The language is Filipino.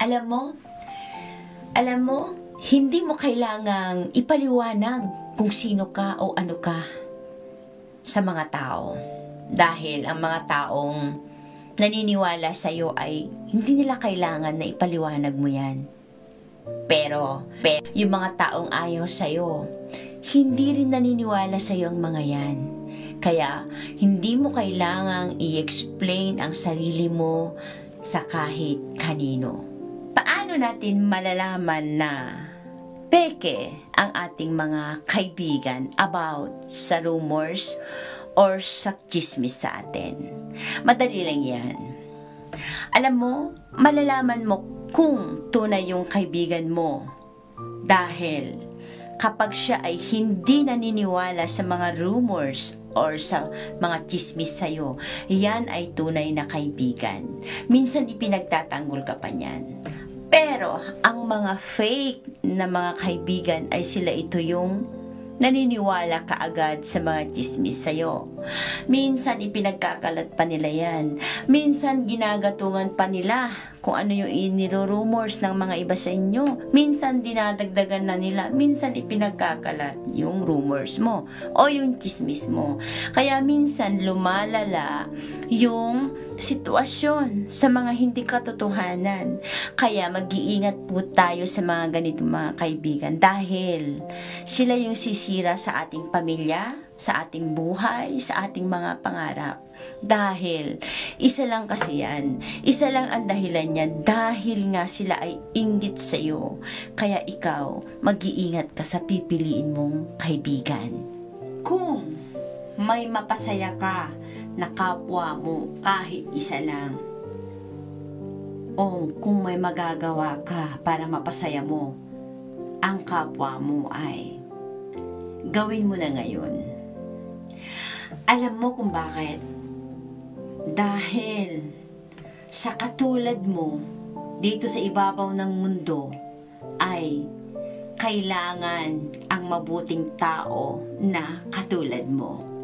Alam mo, alam mo, hindi mo kailangang ipaliwanag kung sino ka o ano ka sa mga tao. Dahil ang mga taong naniniwala sa iyo ay hindi nila kailangan na ipaliwanag mo yan. Pero yung mga taong ayaw sa iyo, hindi rin naniniwala sa iyo ang mga yan. Kaya hindi mo kailangang i-explain ang sarili mo sa kahit kanino. Paano natin malalaman na peke ang ating mga kaibigan about sa rumors or sa chismis sa atin? Madali lang yan. Alam mo, malalaman mo kung tunay yung kaibigan mo dahil kapag siya ay hindi naniniwala sa mga rumors or sa mga chismis sa'yo, yan ay tunay na kaibigan. Minsan ipinagtatanggol ka pa niyan. Pero ang mga fake na mga kaibigan ay sila ito yung naniniwala kaagad sa mga chismis sa'yo. Minsan ipinagkakalat pa nila yan. Minsan ginagatungan pa nila kung ano yung iniro-rumors ng mga iba sa inyo. Minsan dinadagdagan na nila. Minsan ipinagkakalat yung rumors mo o yung chismis mo. Kaya minsan lumalala yung sitwasyon sa mga hindi katotohanan. Kaya mag-iingat po tayo sa mga ganitong mga kaibigan dahil sila yung sisira sa ating pamilya, sa ating buhay, sa ating mga pangarap. Dahil isa lang kasi yan, isa lang ang dahilan niyan, dahil nga sila ay inggit sa iyo. Kaya ikaw, mag-iingat ka sa pipiliin mong kaibigan. Kung may mapasaya ka na kapwa mo kahit isa lang, o kung may magagawa ka para mapasaya mo ang kapwa mo, ay gawin mo na ngayon. Alam mo kung bakit? Dahil sa katulad mo dito sa ibabaw ng mundo ay kailangan ang mabuting tao na katulad mo.